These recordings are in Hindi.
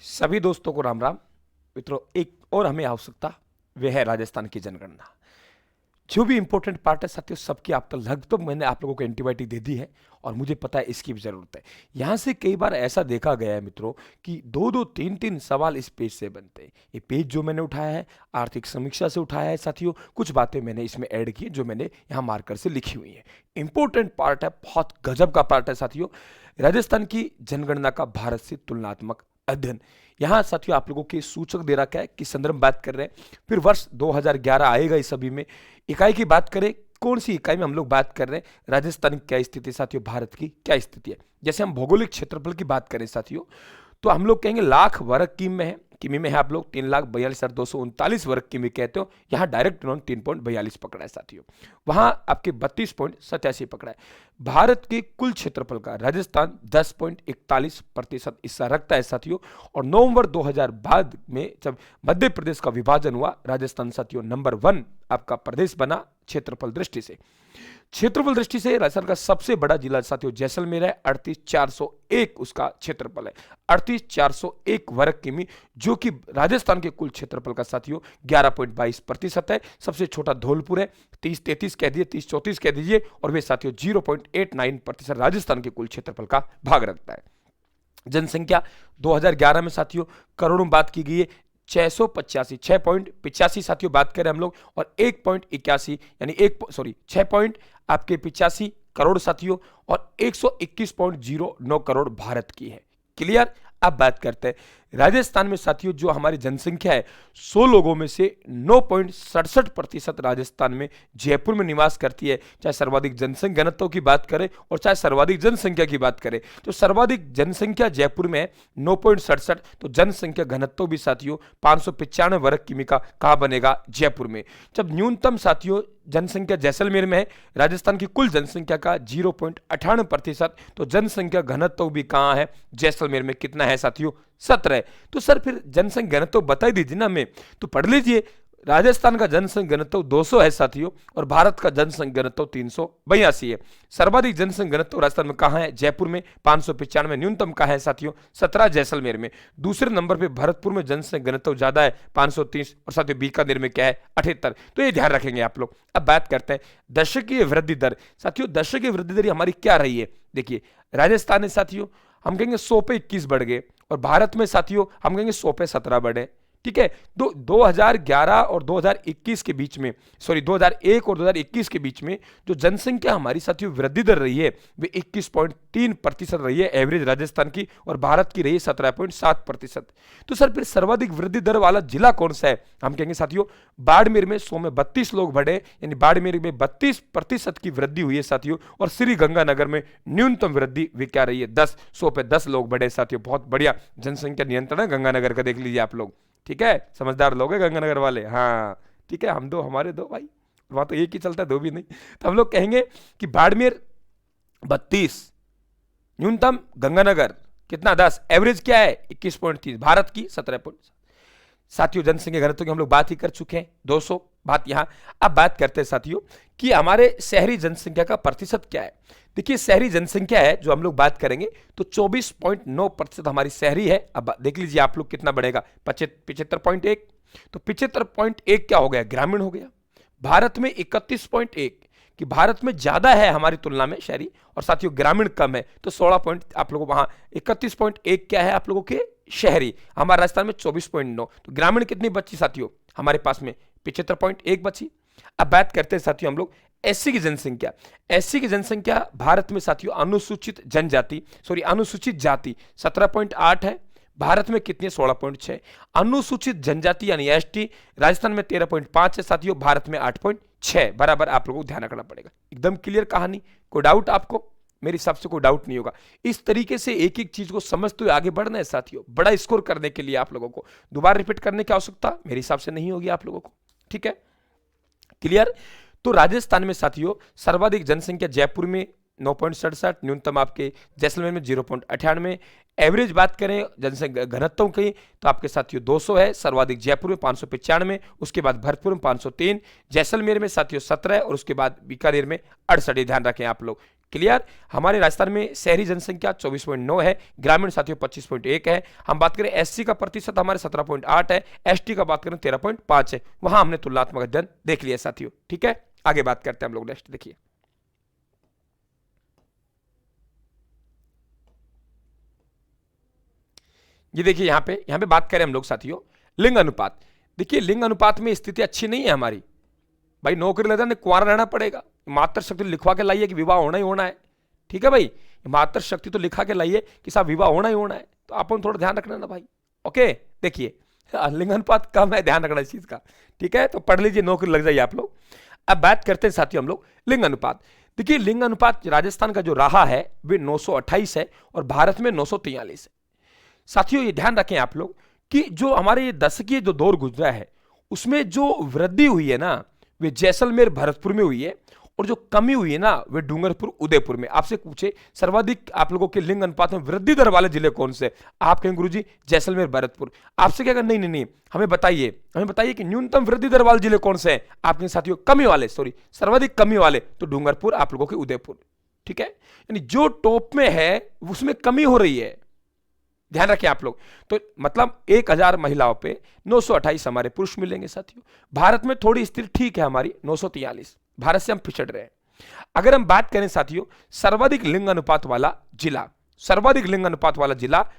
सभी दोस्तों को राम राम। मित्रों, एक और हमें आवश्यकता वह है राजस्थान की जनगणना। जो भी इंपॉर्टेंट पार्ट है साथियों, सबकी आप तक लगभग मैंने आप लोगों को एंटीबायोटिक दे दी है और मुझे पता है इसकी भी जरूरत है। यहां से कई बार ऐसा देखा गया है मित्रों कि दो दो तीन तीन सवाल इस पेज से बनते हैं। ये पेज जो मैंने उठाया है आर्थिक समीक्षा से उठाया है साथियों। कुछ बातें मैंने इसमें ऐड की जो मैंने यहाँ मार्कर से लिखी हुई है। इंपॉर्टेंट पार्ट है, बहुत गजब का पार्ट है साथियों। राजस्थान की जनगणना का भारत से तुलनात्मक अध्ययन। यहाँ साथियों आप लोगों के सूचक दे रखा है कि संदर्भ बात कर रहे हैं। फिर वर्ष 2011 आएगा इस सभी में। इकाई की बात करें, कौन सी इकाई में हम लोग बात कर रहे हैं, राजस्थान की क्या स्थिति है साथियों, भारत की क्या स्थिति है। जैसे हम भौगोलिक क्षेत्रफल की बात करें साथियों, तो हम लोग कहेंगे लाख वर्ग किमी में है आप लोग 3,42,239 वर्ग किमी कहते हो। यहाँ डायरेक्ट उन्होंने 3.42 पकड़ा है साथियों। वहां आपके 32.87 पकड़ा है। भारत के कुल क्षेत्रफल का राजस्थान 10.41% हिस्सा रखता है साथियों। और नवंबर 2000 बाद में जब मध्य प्रदेश का विभाजन हुआ, राजस्थान साथियों नंबर 1 आपका प्रदेश बना क्षेत्रफल दृष्टि से। क्षेत्रफल दृष्टि से राजस्थान का सबसे बड़ा जिला साथियों जैसलमेर है। 38,401 उसका क्षेत्रफल है, 38,401 वर्ग किमी, जो कि राजस्थान के कुल क्षेत्रफल का साथियों 11.22% है। सबसे छोटा धौलपुर है, 30-33 कह दीजिए, 30-34 कह दीजिए, और वे साथियों 0.89% राजस्थान के कुल क्षेत्रफल का भाग रखता है। जनसंख्या 2011 में साथियों करोड़ों बात की गई है, 6.85 साथियों बात करें हम लोग, और 1.81 यानी 6.85 करोड़ साथियों, और 121.09 करोड़ भारत की है। क्लियर। अब बात करते हैं राजस्थान में साथियों जो हमारी जनसंख्या है, 100 लोगों में से 9.67% राजस्थान में जयपुर में निवास करती है। चाहे सर्वाधिक जनसंख्या घनत्व की बात करें और चाहे सर्वाधिक जनसंख्या की बात करें, तो सर्वाधिक जनसंख्या जयपुर में है 9.67। तो जनसंख्या घनत्व भी साथियों 595 वर्ग किमी का कहां बनेगा, जयपुर में। जब न्यूनतम साथियों जनसंख्या जैसलमेर में है, राजस्थान की कुल जनसंख्या का 0.98%, तो जनसंख्या घनत्व भी कहां है, जैसलमेर में। कितना है साथियों, 17। तो सर फिर जनसंख्या घनत्व बता दीजिए ना हमें, तो पढ़ लीजिए। राजस्थान का जनसंख्या घनत्व 200 है साथियों, और भारत का जनसंख्या घनत्व 382 है। सर्वाधिक जनसंख्या घनत्व राजस्थान में कहां है, जयपुर में 595। न्यूनतम कहां है साथियों, 17 जैसलमेर में। दूसरे नंबर पे भरतपुर में जनसंख्या घनत्व ज्यादा है 530, और साथियों बीकानेर में क्या है 78। तो ये ध्यान रखेंगे आप लोग। अब बात करते हैं दशकीय वृद्धि दर। साथियों दशकीय वृद्धि दर हमारी क्या रही है, देखिए राजस्थान में साथियों हम कहेंगे 100 पे 21 बढ़ गए, और भारत में साथियों हम कहेंगे 100 पे 17 बढ़े। ठीक है। 2011 और 2021 के बीच में, 2001 और 2021 के बीच में जो जनसंख्या हमारी साथियों वृद्धि दर रही है वे 21.3% रही है एवरेज राजस्थान की, और भारत की रही है 17.7%। तो सर फिर सर्वाधिक वृद्धि दर वाला जिला कौन सा है, हम कहेंगे साथियों बाड़मेर में 100 में 32 लोग बढ़े, यानी बाड़मेर में 32% की वृद्धि हुई है साथियों। और श्री गंगानगर में न्यूनतम वृद्धि वे क्या रही है, 10, 100 पे 10 लोग बढ़े साथियों। बहुत बढ़िया जनसंख्या नियंत्रण है गंगानगर का, देख लीजिए आप लोग। ठीक है, समझदार लोग हैं गंगानगर वाले। हाँ ठीक है, हम दो हमारे दो भाई, वहां तो एक ही चलता है, दो भी नहीं। तो हम लोग कहेंगे कि बाड़मेर 32, न्यूनतम गंगानगर कितना 10, एवरेज क्या है 21.3, भारत की 17.7। साथियों जनसंख्या घनत्व की हम लोग बात ही कर चुके हैं, 200 बात यहां। अब बात करते हैं साथियों कि हमारे शहरी जनसंख्या का प्रतिशत क्या है। देखिए शहरी जनसंख्या है जो हम लोग बात करेंगे तो 24.9% हमारी शहरी है। अब देख लीजिए आप लोग कितना बढ़ेगा, 75.1। तो 75.1 क्या हो गया, ग्रामीण हो गया। भारत में 31.1 कि भारत में ज्यादा है हमारी तुलना में शहरी, और साथियों ग्रामीण कम है। तो 16 पॉइंट आप लोगों वहां 31.1 क्या है आप लोगों के शहरी, हमारे राजस्थान में 24.9। तो ग्रामीण कितनी बची साथियों, हमारे पास में 75.1 बची। अब बात करते हैं साथियों हम लोग एससी की जनसंख्या। एससी की जनसंख्या भारत में साथियों अनुसूचित जाति 17.8 है, भारत में कितनी है 16.6। अनुसूचित जनजाति यानी एसटी राजस्थान में 13.5 है साथियों, भारत में 8.6 बराबर। आप लोगों को ध्यान रखना पड़ेगा। एकदम क्लियर कहानी, कोई डाउट आपको, मेरे हिसाब से कोई डाउट नहीं होगा। इस तरीके से एक एक चीज को समझते हुए आगे बढ़ना है साथियों। बड़ा स्कोर करने के लिए आप लोगों को दोबारा रिपीट करने की आवश्यकता मेरे हिसाब से नहीं होगी आप लोगों को। ठीक है, क्लियर। तो राजस्थान में साथियों सर्वाधिक जनसंख्या जयपुर में 9.67, न्यूनतम आपके जैसलमेर में 0.98। एवरेज बात करें जनसंख्या घनत्व की तो आपके साथियों 200 है, सर्वाधिक जयपुर में 595, उसके बाद भरतपुर में 503, जैसलमेर में साथियों 17 और उसके बाद बीकानेर में 68। ध्यान रखें आप लोग। क्लियर। हमारे राजस्थान में शहरी जनसंख्या 24.9 है, ग्रामीण साथियों 25.1 है। हम बात करें एससी का प्रतिशत हमारे 17.8 है, एसटी का बात करें 13.5 है। वहां हमने तुलनात्मक अध्ययन देख लिया साथियों, ठीक है। आगे बात करते हैं हम लोग, नेक्स्ट देखिए। ये देखिए यहां पे बात करें हम लोग साथियों लिंग अनुपात। देखिए लिंग अनुपात में स्थिति अच्छी नहीं है हमारी भाई। नौकरी लेता है कुंवारा रहना पड़ेगा, मातृ शक्ति लिखवा के लाइए कि विवाह होना ही होना है, ठीक है भाई। मातृ शक्ति तो लिखा के लाइए कि साहब विवाह होना ही होना है, तो अपन थोड़ा ध्यान रखना ना भाई। ओके, देखिए लिंग अनुपात कम है, ध्यान रखना इस चीज का, ठीक है। तो पढ़ लीजिए, नौकरी लग जाइए आप लोग। अब बात करते हैं साथियों हम लोग लिंग अनुपात। देखिए लिंग अनुपात राजस्थान का जो रहा है वे 928 है और भारत में 943 है। साथियों ये ध्यान रखें आप लोग कि जो हमारे ये दशकीय जो दौर गुजरा है उसमें जो वृद्धि हुई है ना वे जैसलमेर भरतपुर में हुई है, और जो कमी हुई है ना वे डूंगरपुर उदयपुर में। आपसे पूछे सर्वाधिक आप लोगों के लिंग अनुपात में वृद्धि दर वाले जिले कौन से, आप कहेंगे गुरुजी जैसलमेर भरतपुर। आपसे क्या नहीं नहीं नहीं, हमें बताइए कि न्यूनतम वृद्धि दर वाले जिले कौन से हैं। आपके साथियों कमी वाले, सर्वाधिक कमी वाले तो डूंगरपुर, आप लोगों के उदयपुर, ठीक है। यानी जो टॉप में है उसमें कमी हो रही है, ध्यान रखें आप लोग। तो मतलब 1000 महिलाओं पे 928 हमारे पुरुष मिलेंगे साथियों। भारत में थोड़ी स्थिति ठीक है हमारी 943, भारत से हम पिछड़ रहे हैं। अगर हम बात करें साथियों सर्वाधिक लिंग अनुपात वाला जिला,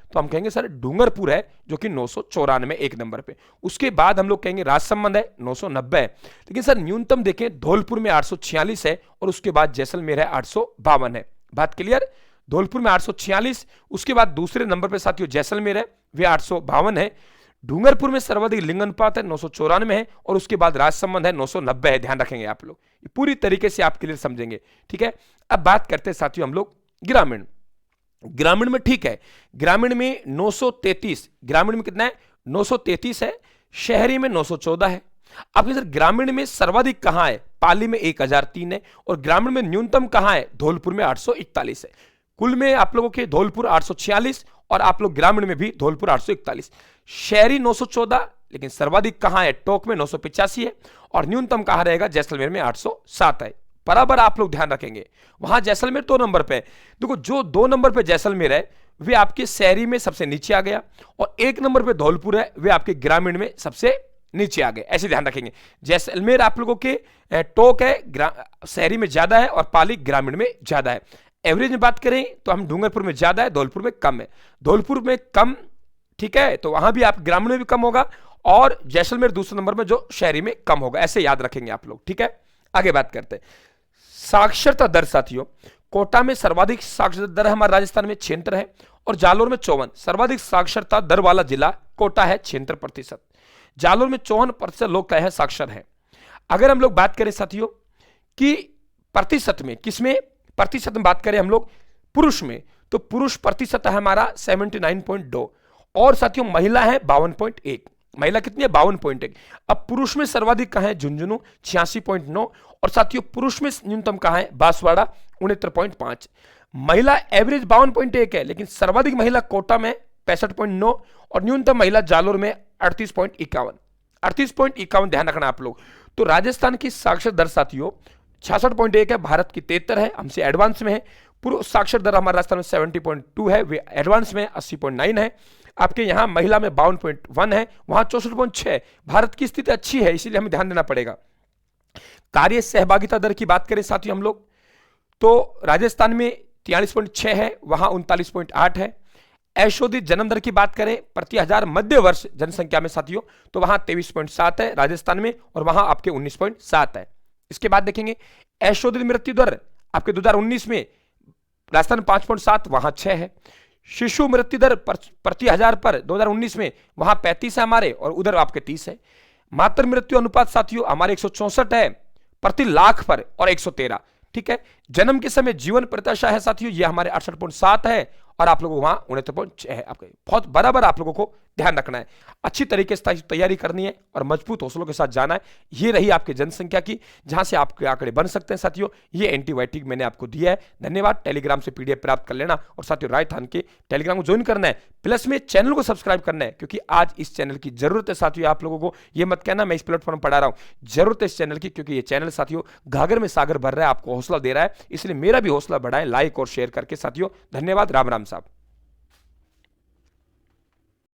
तो हम कहेंगे सर डूंगरपुर है जो कि 994 एक नंबर पे। उसके बाद हम लोग कहेंगे राजसमंद है 990 है। लेकिन सर न्यूनतम देखें धौलपुर में 846 है और उसके बाद जैसलमेर है 852 है। बात क्लियर, धौलपुर में 846, उसके बाद दूसरे नंबर पे साथियों जैसलमेर है वे 852 है। डूंगरपुर में सर्वाधिक लिंग अनुपात है 994 है और उसके बाद राजसमंद है 990 है। ध्यान रखेंगे आप लोग, ये पूरी तरीके से आप क्लियर समझेंगे, ठीक है। अब बात करते हैं साथियों हम लोग ग्रामीण में, ठीक है। ग्रामीण में 933, ग्रामीण में कितना है 933 है, शहरी में 914 है। अब सर ग्रामीण में सर्वाधिक कहां है, पाली में 1003 है और ग्रामीण में न्यूनतम कहां है, धौलपुर में 841 है। कुल में आप लोगों के धौलपुर 846 और आप लोग ग्रामीण में भी धौलपुर 841, शहरी 914, लेकिन सर्वाधिक कहां है, टोक में 985 है और न्यूनतम कहां रहेगा, जैसलमेर में 807 है। बराबर आप लोग ध्यान रखेंगे, वहां जैसलमेर 2 नंबर पे। देखो जो 2 नंबर पे जैसलमेर है वे आपके शहरी में सबसे नीचे आ गया और 1 नंबर पे धौलपुर है वे आपके ग्रामीण में सबसे नीचे आ गए, ऐसे ध्यान रखेंगे। जैसलमेर आप लोगों के टोक है शहरी में ज्यादा है और पाली ग्रामीण में ज्यादा है। एवरेज में बात करें तो हम डूंगरपुर में ज्यादा है, धौलपुर में कम है। धौलपुर में कम, ठीक है, तो वहां भी आप ग्रामीण में भी कम होगा और जैसलमेर दूसरे नंबर में जो शहरी में कम होगा, ऐसे याद रखेंगे आप लोग, ठीक है। आगे बात करते हैं साक्षरता दर साथियों। कोटा में सर्वाधिक साक्षरता दर हमारे राजस्थान में 76 है और जालोर में 54। सर्वाधिक साक्षरता दर वाला जिला कोटा है 76%, जालोर में 54% लोग क्या है साक्षर है। अगर हम लोग बात करें साथियों कि प्रतिशत में, किसमें प्रतिशत में बात करें हम लोग पुरुष में, तो पुरुष प्रतिशत है हमारा 79.2 और साथियों महिला है 52.1। महिला कितनी है 52.1। अब पुरुष में सर्वाधिक कहां है, झुंझुनू 86.9 और साथियों पुरुष में न्यूनतम कहां है, बांसवाड़ा 69.5। महिला एवरेज 52.1 है लेकिन सर्वाधिक महिला कोटा में 65.9 और न्यूनतम महिला जालोर में 38.51। ध्यान रखना आप लोग। तो राजस्थान की साक्षर दर साथियों 66.1 है, भारत की 73 है, हमसे एडवांस में है। पूर्व साक्षर दर हमारे राजस्थान में 70.2 है, वे एडवांस में 80.9 है। आपके यहां महिला में 52.1 है, वहां 64.6। भारत की स्थिति अच्छी है, इसीलिए हमें ध्यान देना पड़ेगा। कार्य सहभागिता दर की बात करें साथियों हम लोग, तो राजस्थान में 43.6 है, वहां 39.8 है। अशोधित जन्म दर की बात करें प्रति 1000 मध्य वर्ष जनसंख्या में साथियों, तो वहां 23.7 है राजस्थान में और वहां आपके 19.7 है। इसके बाद देखेंगे अशोधित मृत्यु दर आपके 2019 में राजस्थान 5.7, वहां 6 है। शिशु मृत्यु दर प्रति 1000 पर 2019 में वहां 35 है हमारे और उधर आपके 30 है। मातृ मृत्यु अनुपात साथियों हमारे 164 है प्रति लाख पर और 113, ठीक है। जन्म के समय जीवन प्रत्याशा है साथियों ये हमारे 68.7 है और आप लोगों को वहां 69.6 है। आपके बहुत बराबर आप लोगों को ध्यान रखना है, अच्छी तरीके से तैयारी करनी है और मजबूत हौसलों के साथ जाना है। ये रही आपकी जनसंख्या की, जहां से आपके आंकड़े बन सकते हैं साथियों। ये एंटीबायोटिक मैंने आपको दिया है। धन्यवाद। टेलीग्राम से पीडीएफ प्राप्त कर लेना और साथियों राजस्थान के टेलीग्राम को ज्वाइन करना है, प्लस में चैनल को सब्सक्राइब करना है, क्योंकि आज इस चैनल की जरूरत है साथियों। आप लोगों को ये मत कहना मैं इस प्लेटफॉर्म पढ़ा रहा हूं, जरूरत है इस चैनल की, क्योंकि ये चैनल साथियों घाघर में सागर भर रहा है, आपको हौसला दे रहा है। इसलिए मेरा भी हौसला बढ़ाएं लाइक और शेयर करके साथियों। धन्यवाद। राम राम साहब।